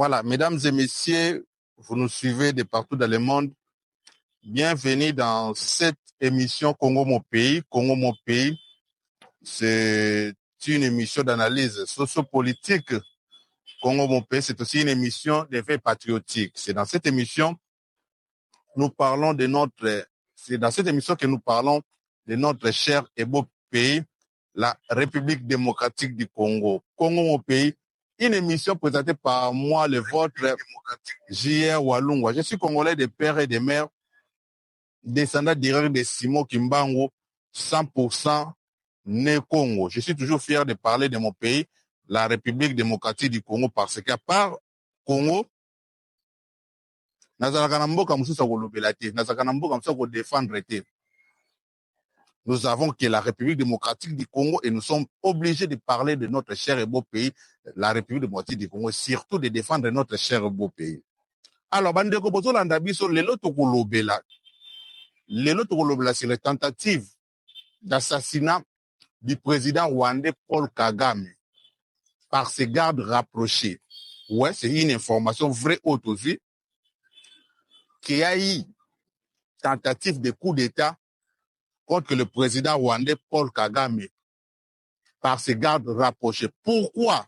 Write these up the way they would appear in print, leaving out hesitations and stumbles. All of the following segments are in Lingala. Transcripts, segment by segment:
Voilà, mesdames et messieurs, vous nous suivez de partout dans le monde. Bienvenue dans cette émission Congo mon pays. Congo mon pays, c'est une émission d'analyse sociopolitique. Congo mon pays, c'est aussi une émission d'éveil patriotique. C'est dans cette émission c'est dans cette émission que nous parlons de notre cher et beau pays, la République démocratique du Congo. Congo mon pays, une émission présentée par moi, le vôtre, J.R. Walungwa. Je suis congolais de père et de mère, descendant direct de Simon Kimbangu, 100% né Congo. Je suis toujours fier de parler de mon pays, la République démocratique du Congo, parce qu'à part Congo, nous avons que la République démocratique du Congo et nous sommes obligés de parler de notre cher et beau pays, la République démocratique du Congo, et surtout de défendre notre cher et beau pays. Alors, bandeko bozolanda biso lelo tokolobela sur les tentatives d'assassinat du président rwandais Paul Kagame par ses gardes rapprochés. Ouais, c'est une information vraie aussi qu'il y a eu tentative de coup d'État contre le président rwandais Paul Kagame par ses gardes rapprochés. Pourquoi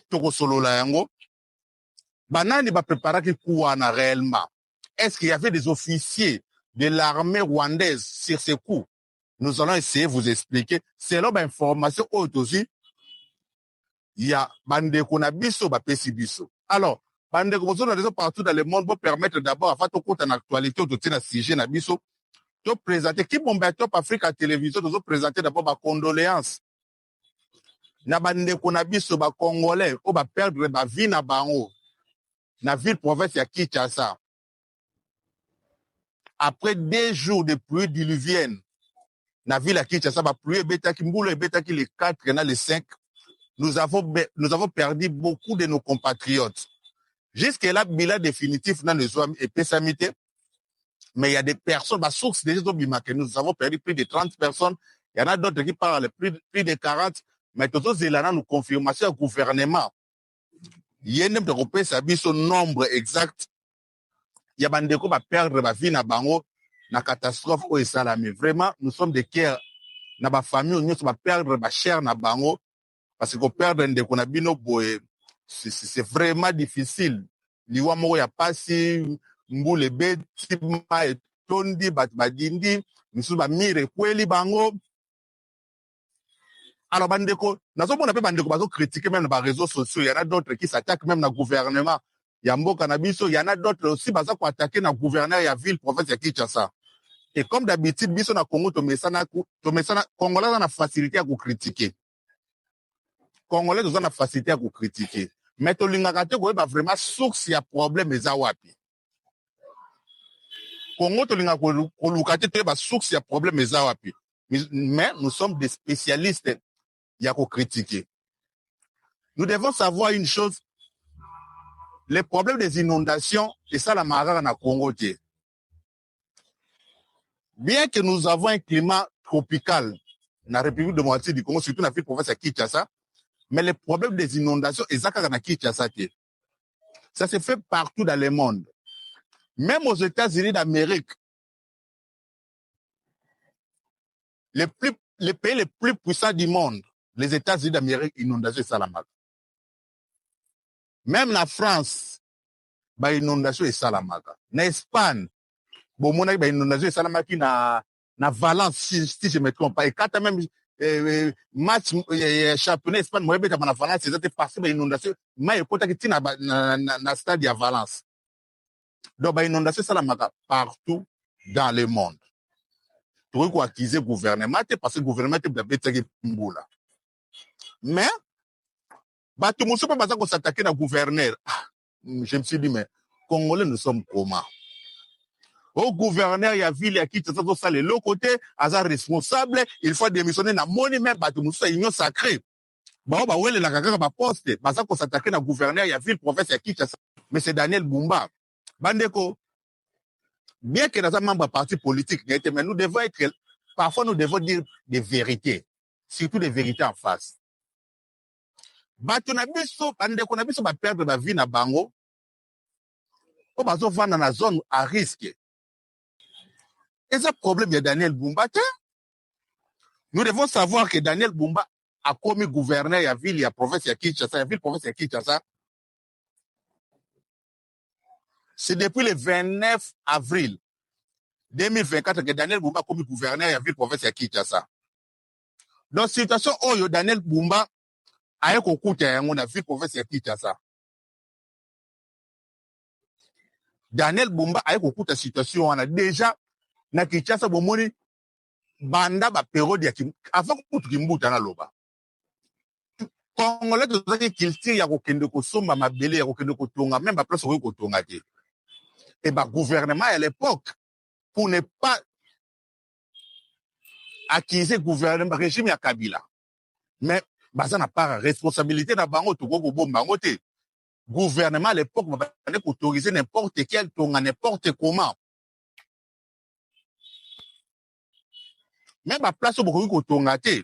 tokosolola yango? Banani ba préparaki kouana réellement? Est-ce qu'il y avait des officiers de l'armée rwandaise sur ces coups? Nous allons essayer de vous expliquer. Selon l'information aussi, il y a bandeko na biso ba pesi biso. Alors, bandeko bozo na partout dans le monde pour permettre d'abord afin to compte en actualité ou to na sujet na biso to présenter qui bomba top Afrique à télévision to présenter d'abord ba condoléances na bandeko na biso ba congolais o ba perdre ba vie na bango na ville province ya Kinshasa. Après 2 jours de pluie diluvienne, na ville à Kinshasa, ba pluie ebetaki mbula ebetaki les 4 et les 5, nous avons perdu beaucoup de nos compatriotes. Jusqu'à là, bilan définitif dans les hommes et pessamité, mais il y a des personnes, ma source déjà que nous avons perdu plus de 30 personnes. Il y en a d'autres qui parlent plus de 40, mais tout ça, nous confirmation au gouvernement. Il y a un nombre exact. Il y a des gens qui perdre la vie na bango, na catastrophe au Esalami. Vraiment, nous sommes des cœurs. Na ba famille, nous sommes perdre la chair na bango, parce qu'on perd des konabino boy. C'est vraiment difficile. Liwa moko ya pasi, mbule beti, ma etondi, badindi, misu ba mire kweli bango. Alors, bandeko, nazomona pe bandeko bazo critiquer même dans les réseaux sociaux. Il y en a d'autres qui s'attaquent même dans le gouvernement. Il y a Mboka Nabiso, il y en a d'autres aussi bazo qui attaquer dans le gouverneur et la ville, province de Kinshasa. Et comme d'habitude, biso na Congo, tomesana, Congolais ont la facilité à vous critiquer. Congolais ont la facilité à vous critiquer. Mais to lingakate ko ba vraiment source ya problème eza wapi. Congo to lingako ko lukate te ba source ya problème eza wapi. Mais nous sommes des spécialistes ya ko critiquer. Nous devons savoir une chose, les problèmes des inondations et ça la marara na Congo te. Bien que nous avons un climat tropical dans la République démocratique du Congo, surtout dans la ville province à Kinshasa, mais les problèmes des inondations, ça se fait partout dans le monde. Même aux États-Unis d'Amérique, les pays les plus puissants du monde, les États-Unis d'Amérique, inondations, Salamaka. Même la France, inondation et Salamaka. En Espagne, inondation et Salamaka na Valence, si je me trompe pas. Et quand même, match championnat Espagne moi beta na Valence c'était passé ba inondation mais écoute qui na stade à Valence donc ba inondation ça la maka partout dans le monde tout quoi accuser gouvernement parce que gouvernement te beta ki mbula mais ba tout muso pas baza ko s'attaquer na gouverneur je me suis dit mais Congolais nous sommes comment. Au gouverneur, il y a ville à qui ça le l'autre côté, Aza responsable, il faut démissionner na moni même ba tout ça union sacrée. Ba wele la kaka ba poste, ba ça ko s'attaquer na gouverneur, il y a ville province à qui mais c'est Daniel Bumba. Bandeko, bien que dans un membre parti politique, mais nous devons être, parfois nous devons dire des vérités, surtout des vérités en face. bato na biso bandeko na biso baperdre bavie na bango po bazovanda na zone à risque. Eza problème ya Daniel Bumba te. Nous devons savoir que Daniel Bumba a commis gouverneur ya ville ya province ya Kinshasa, ya ville province ya Kinshasa. C'est depuis le 29 avril 2024 que Daniel Bumba a commis gouverneur ya ville province ya Kinshasa. Donc situation oyo Daniel Bumba aye kokuta yango na ville province ya Kinshasa. Daniel Bumba aye kokuta situation wana déjà na Kinshasa bomoni banda ba période ya avant kutu kimbuta na loba. Congolais tozaki culture ya kokende kosomba mabele ya kokende kotonga même ba place oyo kotonga te. Et ba gouvernement à l'époque pour ne pas accuser gouvernement régime ya Kabila. Mais baza na part responsabilité na bango to ko bomba bango te. Gouvernement à l'époque va autoriser n'importe quel tonga n'importe comment. Même ba place oyo kotonga te.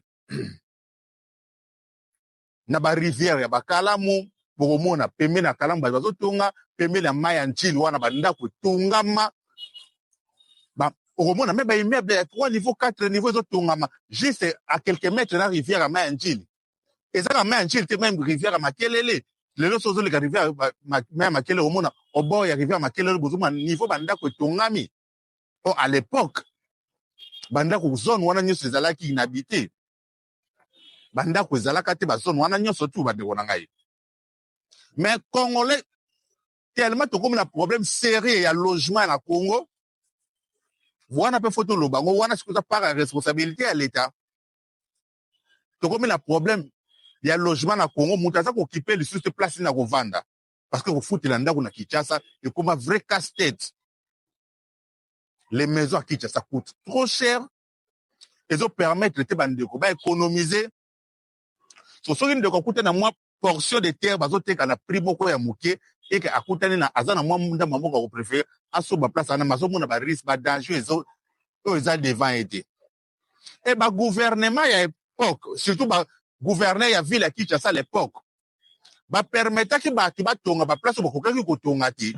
Na ba rivière ya bakalamu bokomona pembe na kalamu bazo tonga pembe na mai ya Nchili wana banda kotongama ba bokomona même ba immeuble ya 3 niveaux 4 niveaux zo tongama juste à quelques mètres na rivière ya mai ya Nchili eza na mai ya Nchili te même rivière ya Makelele lelo sozo le rivière mai ya Makelele omona au bord ya rivière Makelele bozoma niveau banda kotongami. Oh à l'époque banda ko zone wana nyoso ezalaki inhabité banda ko ezalaka te ba zone wana nyoso tu bandeko na ngai. Mais Congolais tellement to comme un problème sérieux ya logement na Congo. Wana pe photo lo bango wana sikuza par responsabilité à l'état. To comme un problème ya logement na Congo mutaza ko occuper le sous place na ko vanda parce que ko futela ndako na Kinshasa et comme un vrai casse-tête. Les maisons à Kinshasa coûtent trop cher. Ils ont permettre te bandeko ba économiser. So soki ndeko kuta na mwa portion de terre bazoteka na prix moko ya muke et que akutani na azana mwa munda mamoka ko préférer asoba place na mazomo na ba risque ba danger ezo devant été. Et ba gouvernement ya époque surtout ba gouverneur ya ville ya Kinshasa à l'époque ba permettre ki ba tonga ba place ba kokaki ko tonga ti.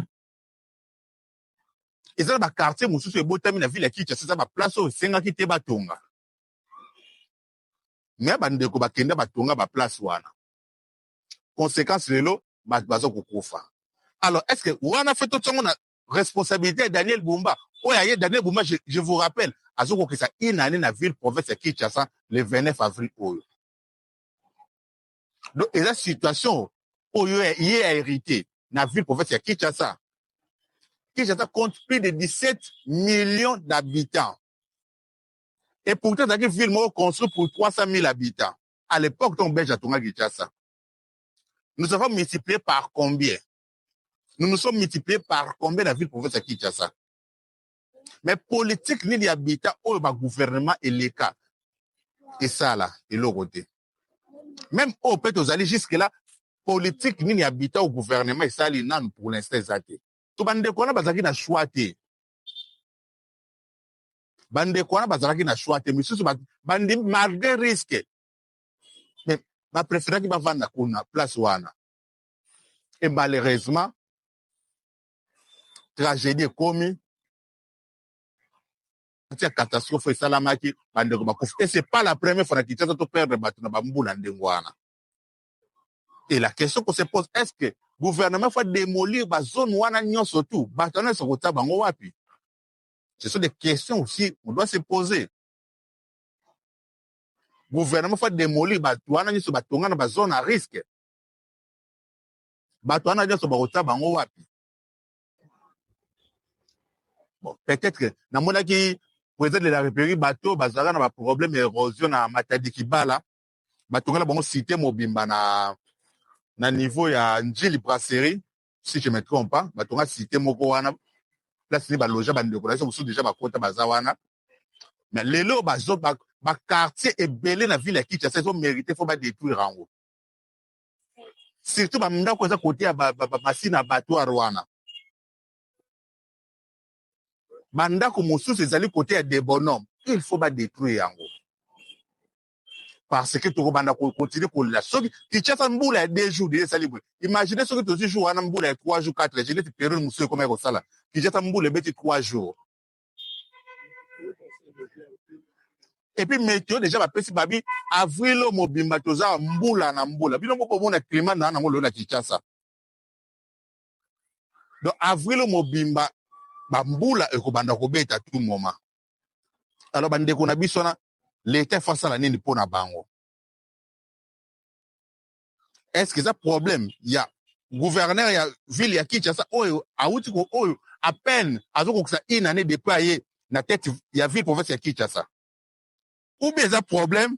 Ezala ba quartier mususu ebotami na ville ya Kinshasa ba place o senga ki te ba tonga. Mais bandeko bakenda batonga ba place wana. Conséquence lelo bazo kokufa. Alors est-ce que wana fait tout na responsabilité Daniel Bumba? Oh ya Daniel Bumba je vous rappelle azoko kisa une année na ville province ya Kinshasa le 29 avril oyo. Donc et la situation oyo y a hérité na ville province ya Kinshasa. Kinshasa compte plus de 17 millions d'habitants. Et pourtant, dans une ville construite pour 300 000 habitants. À l'époque, on belge à Tonga Kinshasa. Nous avons multiplié par combien? Nous nous sommes multipliés par combien la ville province à Kinshasa? Mais politique, ni les habitants, ou le gouvernement et les cas. Et ça, là, et l'autre côté. Même au peut aux alliés jusque-là, politique, ni les habitants au gouvernement, et ça, les nan pour l'instant, exacté. Tout le monde a besoin de choix. Bande kwa na bazalaki na choix te misusu bande malgré risque mais ba préférer ki ba vanda kuna place wana et malheureusement tragédie komi tia catastrophe salamaki bande ko bakufa et c'est pas la première fois que Kinshasa to perdre batu na bambula ndengwana. Et la question qu'on se pose, est-ce que le gouvernement faut démolir ba zone wana nyonso tout batu na so kota bango wapi? Ce sont des questions aussi on doit se poser. Le gouvernement faut démolir batouana nyoso batonga na ba zone à risque. Batouana nyoso bakota bango wapi? Bon, peut-être que na mona ki président de la République bateau bazala na ba problème érosion na Matadi Kibala. Batonga na bango cité Mobimba na niveau ya Njili Brasserie si je me trompe pas, batonga cité moko wana. Place ni ba loger ba ndeko na so déjà bakota bazawana. Mais lelo bazo ba quartier ebelé na ville ya Kinshasa ils ont mérité faut ba détruire rango. Surtout ba ndako za côté ya machine à bateau à Rwanda. Bandako mosusu ezali côté ya des bonhommes, il faut ba détruire yango. parce que tu vas continuer pour la soki tu tiens ça mbula 2 jours de ça libre imaginez ce que tu jours wana mbula 3 jours 4 je te période monsieur comme ça sala tu tiens ça mbula beti 3 jours et puis météo déjà ba pesi babi avril mobimba toza mbula na mbula bino moko mona climat na ngo lola Kinshasa donc avril mobimba ba mbula ekobanda kobeta tout moment alors bande ko na biso na l'état face à la nini pona bango. Est-ce que ça problème il y a gouverneur il y a ville ya Kinshasa oyo auti ko oyo à peine azoko ça une année déployé na tête il y a ville province ya Kinshasa ou bien ça problème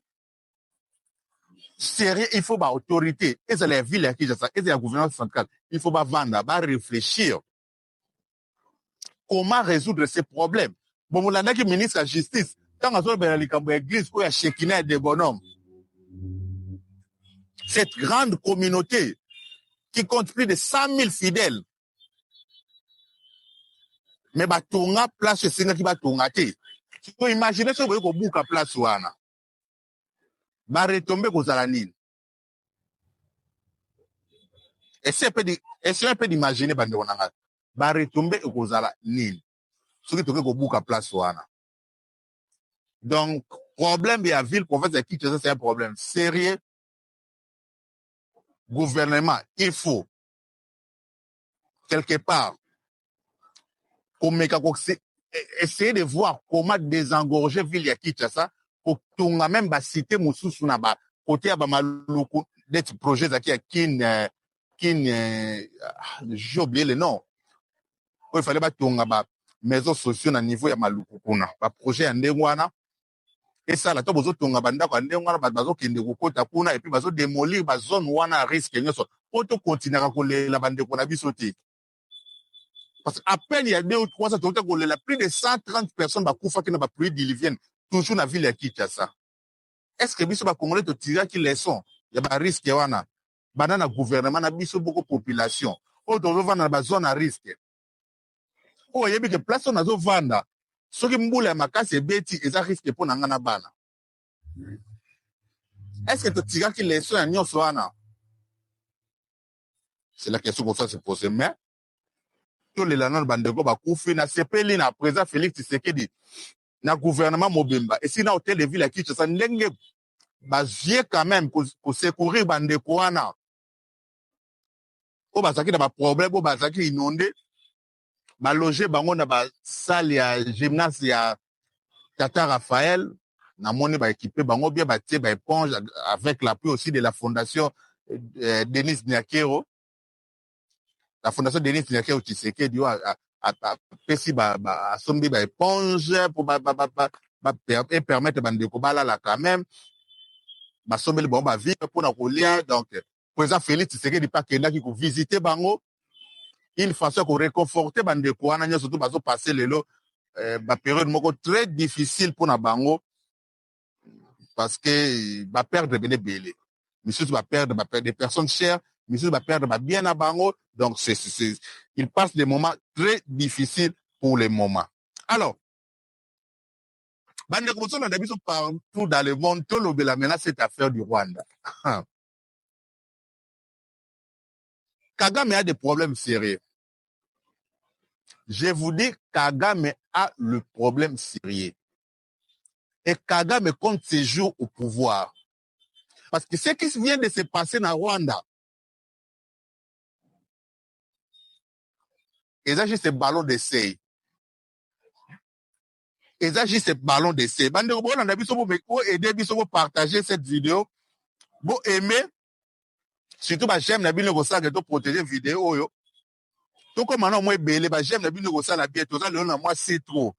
sérieux il faut ba autorité et c'est la ville ya Kinshasa et c'est la gouvernance centrale il faut ba vendre ba réfléchir comment résoudre ces problèmes bon molanda ki ministre de la justice tant azo ba likambo ya église ko ya Shekina de bonhomme cette grande communauté qui compte plus de 100 000 fidèles. Mais batonga place singa ki batonga te. Tu peux imaginer ce que ko buka place wana. Ba retomber ko zala nini. Essaye un peu d'imaginer bande onanga. Ba retomber ko zala nini. Ce qui ko buka place wana. Donc problème de la ville province de Kinshasa c'est un problème sérieux. Gouvernement, il faut quelque part essayer de voir comment désengorger ville ya Kinshasa pour tunga même ba cité mususu na ba côté ya ba maluku des projets zaki ya j'ai oublié le nom. Il fallait ba tunga ba maisons sociaux na niveau ya maluku kuna ba projet ya ndengwana et ça la to bozo tunga banda kwa ndengwana bazo kende kokota kuna et puis bazo démolir ba zone wana risque nyoso auto continuer ko la bande ko na biso te. Parce qu'à peine il y a 2 ou 3 ans, plus de 130 personnes qui n'ont pas pluie diluvienne, toujours dans la ville de Kinshasa. Est-ce que biso ba Congolais te tirer qui les sont? Il y a un risque wana. Banana gouvernement na biso beaucoup de population. O to vanda na zone à risque. O yebi que place on azo vanda. Soki mbula ya makasi ebeti eza risque pour na ngana bana. Est-ce que te tirer qui les sont ya nyonso wana? C'est la question qu'on se pose. Mais to le lanon bandeko ba kufi na sepeli na président Félix Tshisekedi na gouvernement Mobimba et si na hôtel de ville à Kinshasa ndenge ba vie quand même pour secourir bandeko wana o bazaki na ba problème o bazaki inondé ba loger bango na ba salle ya gymnase ya Tata Raphaël na moni ba équipé bango bien ba tie ba éponge avec l'appui aussi de la fondation Denis Nyakero. La fondation Denis Nyakero Tshisekedi a pesi ba sombi ba éponge pour et permettre bandeko bala la quand même ba sombi bon ba vivre pour na kolia donc président Félix Tshisekedi pas kenda ki ko visiter bango une façon ko réconforter bandeko wana nyo surtout bazo passer lelo ba période moko très difficile pour na bango parce que ba perdre bene belé monsieur va perdre des personnes chères monsieur va perdre bien à bango donc il passe des moments très difficiles pour le moment. Alors bande comme ça on a vu partout dans le monde tout le la menace cette affaire du Rwanda. Kagame a des problèmes sérieux. Je vous dis Kagame a le problème sérieux. Et Kagame compte ses jours au pouvoir. Parce que ce qui vient de se passer dans Rwanda, et ça, juste ce ballon d'essai. Et ça, juste ce ballon d'essai. Bande on a vu aider pour partager cette vidéo. Bon, aimer. Surtout, j'aime la vidéo pour protéger la vidéo. Donc, comme maintenant, moi, j'aime la vidéo pour la bien. Tout ça, moi, c'est trop.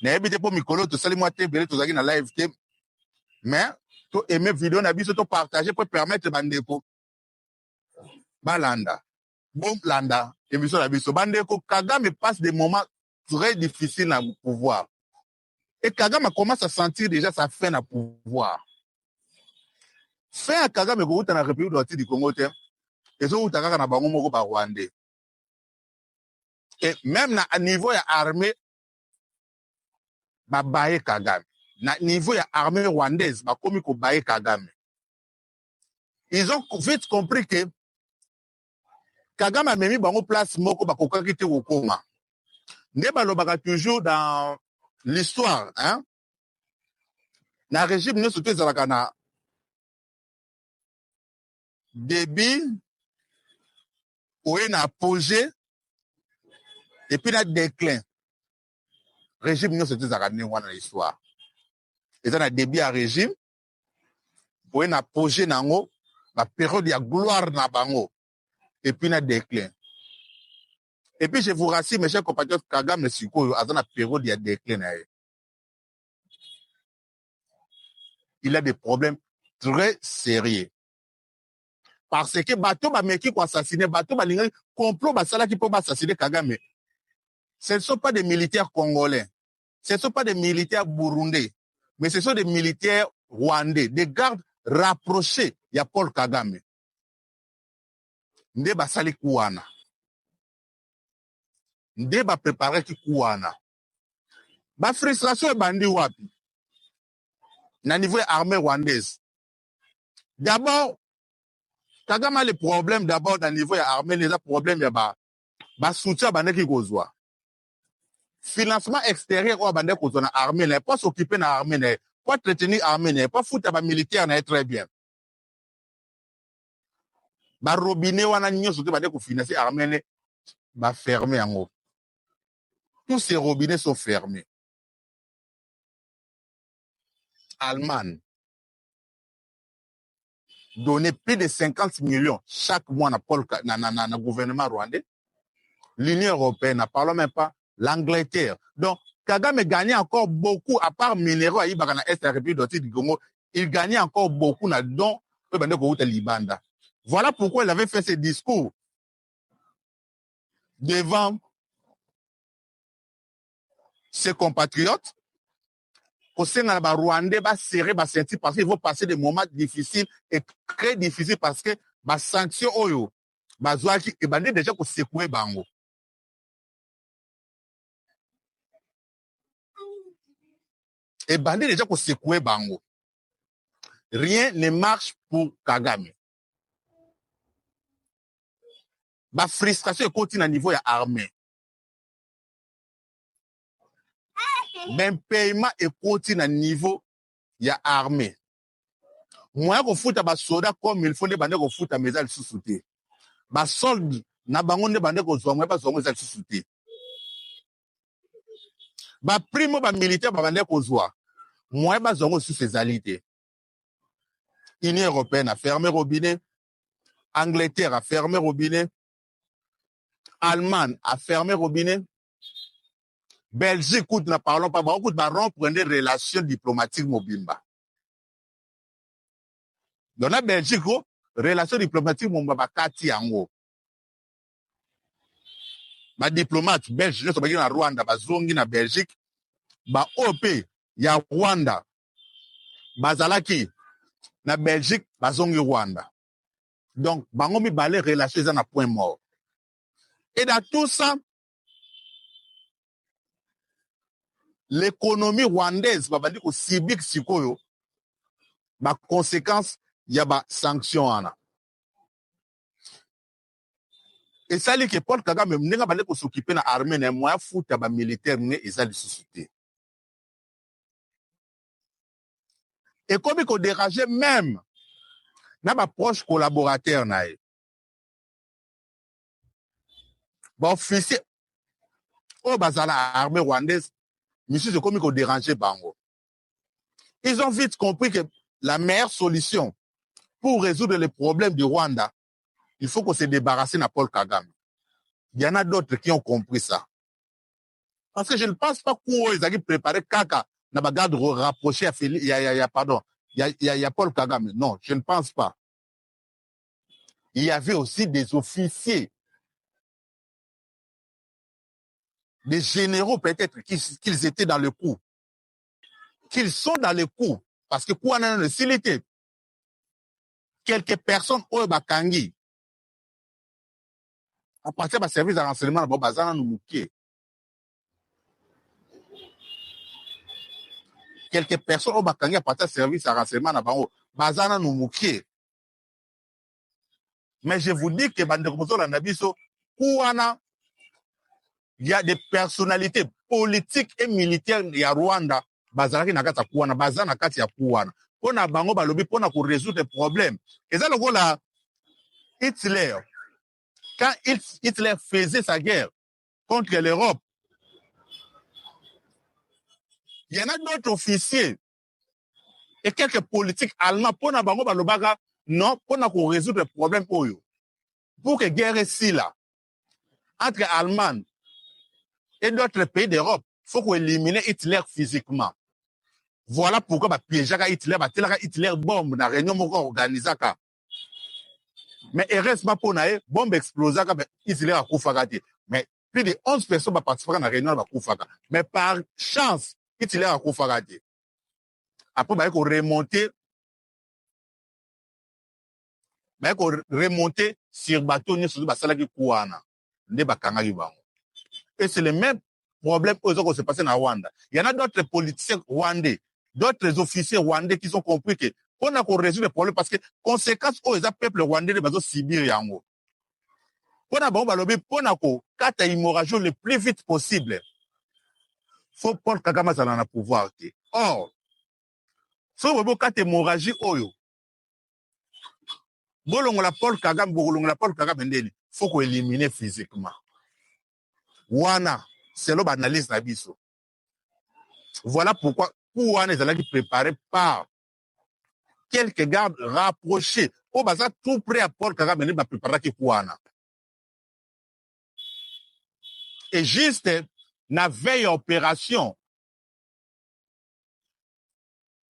Na ebite po mikolo to sali moi te belé to zaki na live te mais to aimer vidéo na biso to partager pour permettre bandeko balanda bon landa émission na biso bandeko Kagame passe des moments très difficiles na pouvoir et Kagame commence à sentir déjà sa fin na pouvoir fin à Kagame ko uta na République du Congo te et so uta kaka na bango moko ba Rwandais et même na à niveau ya armée babaye Kagame na niveau ya armée rwandaise bakomi kobaye Kagame. Ils ont vite compris que Kagame a mis bango place moko bakokaki te kokoma. Nde balobaka toujours dans l'histoire, hein? Na régime nyonso te ezalaka na début oye na apogée et puis na déclin. Régime nyonso te ezalaka ndenge wana na histoire. Eza na début ya régime oye na apogée nango ba période ya gloire na bango et puis na déclin. Et puis je vous rassure mes chers compatriotes, Kagame sikoyo aza na période ya déclin na ye. Il a des problèmes très sérieux. Parce que bateau ba meki ko assassiner, bateau ba linga complot ba sala ki po ba assassiner Kagame. Ce ne sont pas des militaires congolais. Ce ne sont pas des militaires burundais, mais ce sont des militaires rwandais, des gardes rapprochés ya Paul Kagame. Nde ba sali kuwana. Nde ba préparer ki kuwana. Ba frustration e bandi wapi. Na niveau armée rwandaise. D'abord, Kagame a le problème d'abord dans le niveau armée, les problèmes ya ba soutien bandeki kozwa. Financement extérieur ou bandeki kozwa na armée, n'est pas s'occuper na armée, n'est pas entretenir armée, n'est pas foutre ba militaire n'est très bien. Ba robinet wana nyonso te bandeki financer armée ba fermer yango. Tous ces robinets sont fermés. Allemagne donner plus de 50 millions chaque mois na gouvernement rwandais. L'Union européenne, ne parlons même pas, l'Angleterre. Donc, Kagame gagnait encore beaucoup, à part minéraux, à Ibaka na Est de la République du Congo, il gagnait encore beaucoup na don Libanda. Voilà pourquoi il avait fait ce discours devant ses compatriotes. Au sein de la Rwandais, va serrer, va sentir parce qu'ils vont passer des moments difficiles et très difficiles parce que les sanctions, et bandé déjà pour secouer bango. Et bandé déjà pour secouer bango. Rien ne marche pour Kagame. La frustration continue à niveau de l'armée. Même paiement est continue à niveau de l'armée. Moi, je fout à soda comme il faut des bandés qu'on fout à mes ailes sous-soutés. Ma solde, n'a pas de bandés qu'on soit, moi, pas sur mes ailes sous-soutés. Ma primo, ma militaire, ma bandés qu'on soit. Moi, pas sur sous ses alités. Union européenne a fermé robinet. Angleterre a fermé robinet. Allemagne a fermé robinet. Belgique, écoute, ne parlons pas, écoute, rompre des relations diplomatiques mobimba. Dans la Belgique, relations diplomatiques mobimba, kati yango. Ba diplomate belge, nous sommes na Rwanda, ba zongi na Belgique, ba OP, ya Rwanda, bazalaki, na Belgique, ba zongi Rwanda. Donc, bango mi balé relations na point mort. Et dans tout ça, l'économie rwandaise, ba bandi ko sibik sikoyo, ba conséquence, ya ba sanction ana. Et ça dit que Paul Kagame n'a pas de s'occuper de l'armée, mais moi, fout à militaire, et ça, de société. Et comme il faut déranger même, n'a pas proche collaborateur, naï. Bon, officier, au bazala, armée rwandaise, monsieur, c'est comme il faut déranger Bango. Ils ont vite compris que la meilleure solution pour résoudre les problèmes du Rwanda, il faut qu'on se débarrasse de Paul Kagame. Il y en a d'autres qui ont compris ça. Parce que je ne pense pas qu'ils aient préparé Kaka, n'a pas garde rapproché à Félix, il y a Paul Kagame. Non, je ne pense pas. Il y avait aussi des officiers, des généraux peut-être qu'ils étaient dans le coup, qu'ils sont dans le coup, parce que quoi n'a s'il était quelques personnes au Bakangi, à partir de service de renseignement, quelques personnes au bakangi à partir service à renseignement na bango bazana no mukie. Mais je vous dis que bandeko la nabiso kuana il y a des personnalités politiques et militaires ya Rwanda bazalaki na kati ya kuana bazana na kati ya kuana pona bango balobi pona ko résoudre des problèmes. Et ça lokola Hitler, quand Hitler faisait sa guerre contre l'Europe, il y en a d'autres officiers et quelques politiques allemands pour non pour résoudre le problème pour que guerre ici là entre Allemagne et d'autres pays d'Europe, il faut qu'on élimine Hitler physiquement. Voilà pourquoi piéger Hitler bombe na réunion organisée. Mais heureusement pour nae bombe explosée Hitler a koufagati. Mais plus de 11 personnes participent à la réunion de koufaka. Mais par chance Hitler a koufagati. Après bah remonter sur bateau ni sur basala ki kuana nde bakanga bango. Et c'est le même problème qui se passe dans Rwanda. Il y en a d'autres politiciens rwandais, d'autres officiers rwandais qui ont compris que on a résoudre le problème parce que conséquence aux peuple rwandais de bazo Sibir yango. On a bon balobi pona ko kata hémorragie le plus vite possible. Faut Paul Kagame ça na pouvoir. Or so bobo kata hémorragie oyo bolongola Paul Kagame ndeni faut qu'on éliminer physiquement. Wana c'est l'homme analyse na biso. Voilà pourquoi Wana est préparé par quelques gardes rapprochés. Au bazar tout près à Paul Kagame va préparer qui Wana. Et juste na veille opération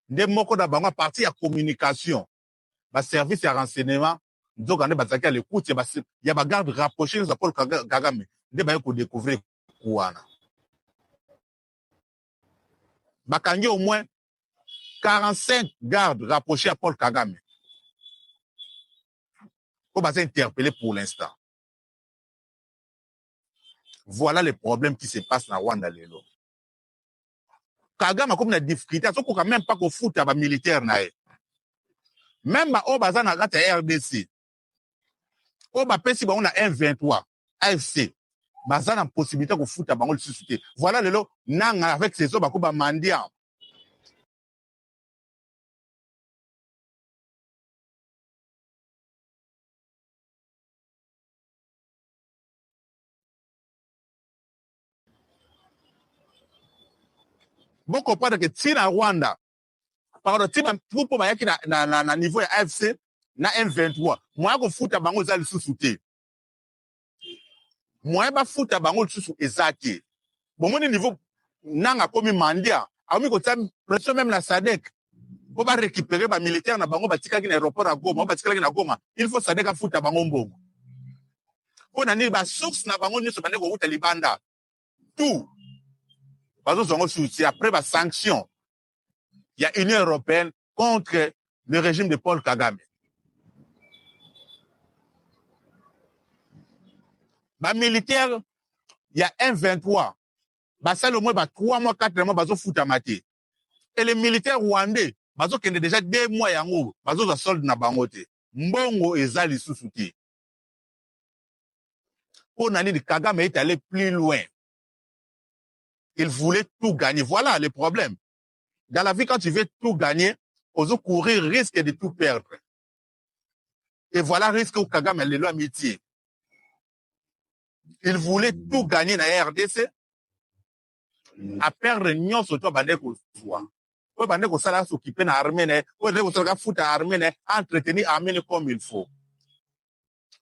de moko da bango partie à communication. Ba service à renseignement donc on est bazaki à l'écoute il y a ba garde rapprochés de Paul Kagame de ba ko découvrir Wana. Bakangi au moins 45 gardes rapprochés à Paul Kagame. On va s'interpeller pour l'instant. Voilà les problèmes qui se passent dans Rwanda lelo. Kagame a comme une difficulté, sauf qu'on même pas qu'on fout à militaire nae. Même au bazar na gata RDC. Au bapesi ba on a M23 AFC. Bazar na possibilité qu'on fout à bango le susciter. Voilà lelo nanga avec ces autres ba mandia. Bon comprendre que si na Rwanda par le type pour bayaki na niveau ya AFC na M23 moi ko futa bango za lisusu te moi ba futa bango lisusu ezaki bon mon niveau nanga komi mandia ami ko tam pression même la SADC pour ba récupérer ba militaire na bango batikaki na aéroport à Goma batikaki na Goma il faut SADC a futa bango mbongo pour na ni ba source na bango nyso bande ko uta libanda tout bazo zongo soutien après ba sanction il y a Union européenne contre le régime de Paul Kagame. Ba militaire, il y a M23. Ba ça le moins 3 mois, 4 mois, bazo fouta maté. Et les militaires rwandais, bazo kende déjà 2 mois yango, bazo za solde na bangote. Mbongo ezali susuti. Pour nani de Kagame est allé plus loin. Il voulait tout gagner. Voilà le problème. Dans la vie, quand tu veux tout gagner, oso courir risque de tout perdre. Et voilà risque où Kagame est le amitié. Il voulait tout gagner dans la RDC. À perdre nion sur toi, bandeko soit. Ou bandeko sala s'occuper na armée, ou bandeko sala foutre armée, entretenir armée comme il faut.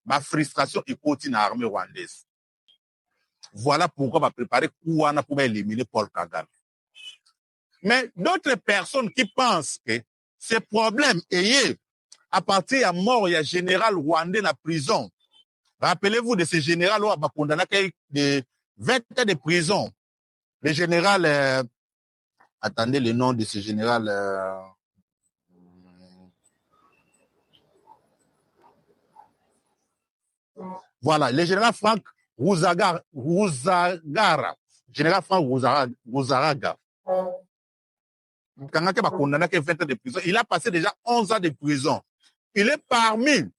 Ma frustration est continue à l'armée rwandaise. Voilà pourquoi on va préparer Kouana pour éliminer Paul Kagame. Mais d'autres personnes qui pensent que ces problèmes ayés à partir à mort, il y a général rwandais dans la prison. Rappelez-vous de ce général où a condamné de 20 ans de prison. Le général, attendez le nom de ce général. Voilà, le général Frank Ruzagara. Général Frank Ruzaraga. Kangake va condamner 20 ans de prison. Il a passé déjà 11 ans de prison. Il est parmi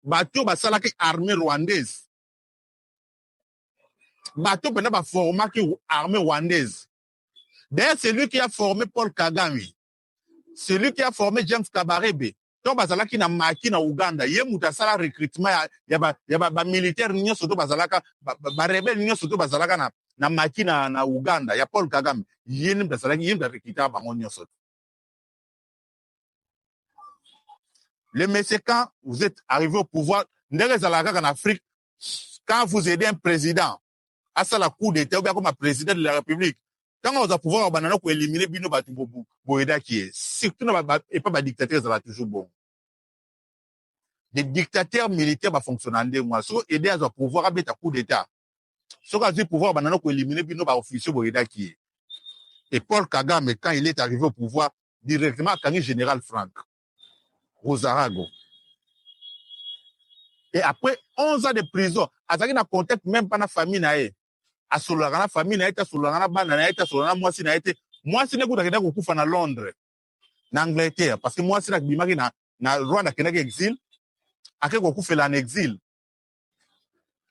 Bateau Basalaki armée rwandaise. Bateau Bena va former armée rwandaise. D'ailleurs, c'est lui qui a formé Paul Kagame. C'est lui qui a formé James Kabarebe. Donc, Bazalaki na maki na Uganda. Yé mutasala recrutement ya ba militaire nyo soto Bazalaka, ba rebelle nyo soto Bazalaka na maki na Uganda. Ya Paul Kagame. Yé ni Bazalaki, yé mda recruter bango nyo soto. Le monsieur, quand vous êtes arrivé au pouvoir, en Afrique, quand vous aidez un président, à ça la coup d'État, ou bien comme un président de la République, quand on va pouvoir éliminer Bino Batubobu, Boeda qui est, surtout, et pas des dictateurs, ça va toujours bon. Des dictateurs militaires va fonctionner en deux mois. So, aider à pouvoir avec un coup d'État. So, quand vous pouvoir éliminer Bino officier Boeda qui est. Et Paul Kagame, quand il est arrivé au pouvoir, directement, quand il général Frank, Rosarago. Et après 11 ans de prison, Azaki n'a contact même pas na famille nae. A solana famille nae, solana bana nae, solana moi si nae. Moi si n'écoute que d'ailleurs kufa na Londres, na Angleterre, parce que moi si na bimaki na Rwanda kenaki exil, ake kufa en exil.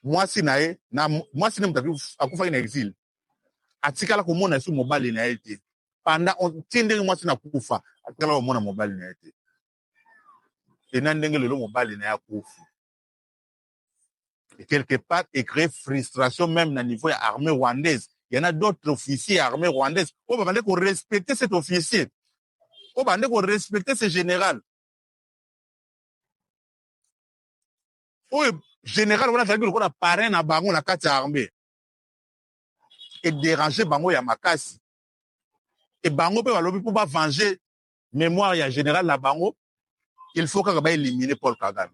Moi si nae, moi si n'emtaki akufa en exil. Atikala komona su mobile nae te. Pendant on tinde moi si na kufa, atikala komona mobile nae te. Et nandenge le mobile nae kufa. Et quelque part, et créer frustration même au niveau de l'armée rwandaise. Il y en a d'autres officiers armée rwandaise. On va qu'on respecter cet officier. On va qu'on respecter ce général. Le général, on a dit qu'on a parrain à Bango, la carte armée. Et déranger Bango ya Makasi. Et Bango peut aller pour venger mémoire ya général la Bango. Il faut qu'on va éliminer Paul Kagame.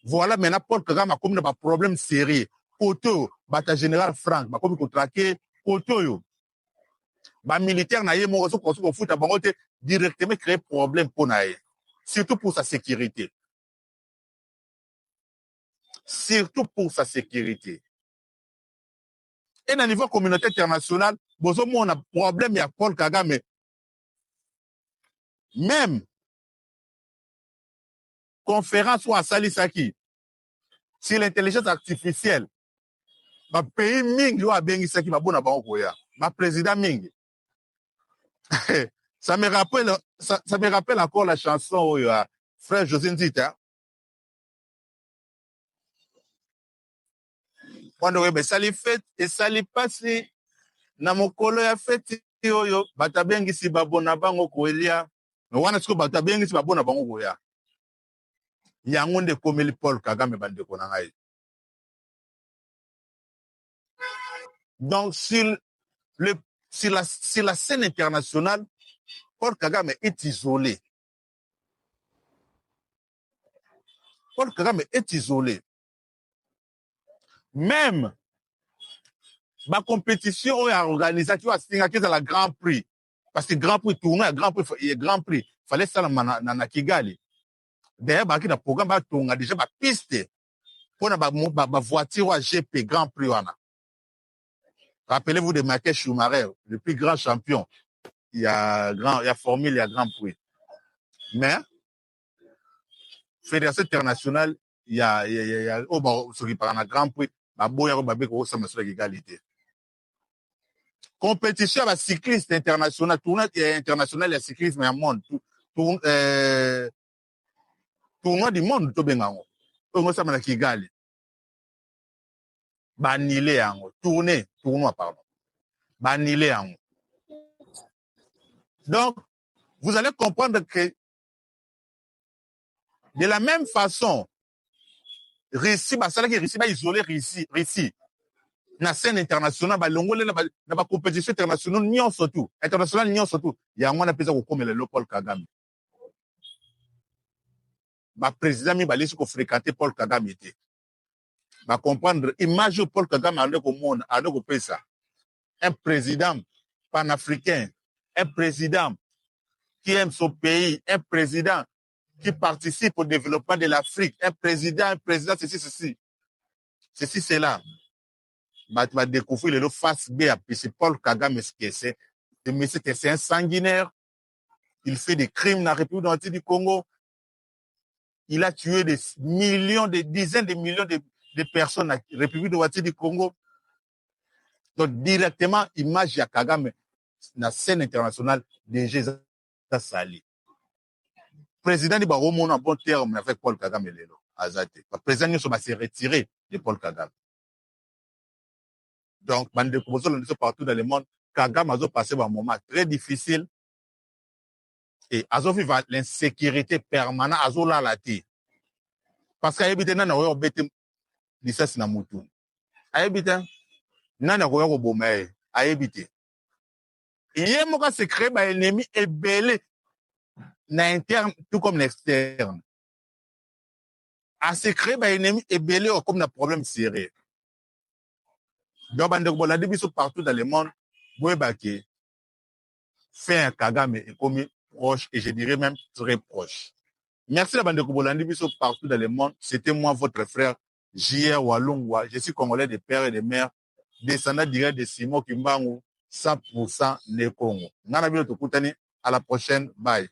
Voilà, maintenant, Paul Kagame a comme un problème sérieux. Koto, bata général Frank, ba comme contraqué, Koto yo. Ba militaire na ye mo so ko futa bango te directement créer problème pour na ye. Surtout pour sa sécurité. Surtout pour sa sécurité. Et au niveau communauté internationale, bozo mo na problème ya Paul Kagame. Même conférence ou à Salisaki sur l'intelligence artificielle. Ma pays mingi wa bengi saki ba bona bango koya. Ma président mingi. Ça me rappelle encore la chanson frère José Nzita. Quand on a sali fête et sali passé na mokolo ya fête yoyo batabengi si babona bango koelia. No wana siko batabengi si babona bango koya. Yango nde komeli Paul Kagame bande ko na ngai. Donc sur la scène internationale, Paul Kagame est isolé. Paul Kagame est isolé. Même ma compétition est organisée, tu vois, c'est la Grand Prix. Parce que Grand Prix, tournoi, Grand Prix, fallait ça na Kigali. D'ailleurs, il y a un programme qui a déjà ma piste pour ma voiture GP Grand Prix. Rappelez-vous de Michael Schumacher, le plus grand champion. Il y a Formule, il y a Grand Prix. Mais, Fédération internationale, il y a ce qui parle de Grand Prix, il y a égalité. Compétition avec cycliste international, tournoi international, il y a cyclisme dans le monde. Tournoi du monde, tout bien. On a Kigali. Banilé, tournoi, pardon. Banilé. Donc, vous allez comprendre que de la même façon, Russie, isolé Russie. Na scène internationale, na ba compétition internationale, nion surtout. Internationale, nion surtout. Il y a un monde qui a comme le Paul Kagame. Ma président, mi balé ko fréquenter Paul Kagame était. Va comprendre, imagine Paul Kagame avec au monde, avec au pays. Un président panafricain, un président qui aime son pays, un président qui participe au développement de l'Afrique, un président, ceci. Ceci, c'est là. Va découvrir le face B, puis c'est Paul Kagame, ce que c'est. mais c'est un sanguinaire. Il fait des crimes dans la République démocratique du Congo. Il a tué des millions, des dizaines de millions de personnes dans la République démocratique du Congo. Donc, directement, image de Kagame dans la scène internationale, déjà, ça sali. Le président dit, on a un bon terme avec Paul Kagame. Le président s'est retiré de Paul Kagame. Donc, partout dans le monde, Kagame a passé un moment très difficile. Et a vécu l'insécurité permanente à la terre. Parce qu'il y a des gens qui ont été licenciés dans le monde. Il y a des gens qui ont été il y a des gens qui se créent des ennemis et belés l'interne tout comme l'externe. À se créer des ennemis et belés comme un problème sérieux. Donc, on a des gens partout dans le monde. Fait un Kagame est comme proche et je dirais même très proche. Merci la bande de Kobolandi Biso partout dans le monde. C'était moi, votre frère, J.R. Walungwa. Je suis congolais de père et de mère, descendant direct de Simon Kimbangu, 100% né Congo. À la prochaine. Bye.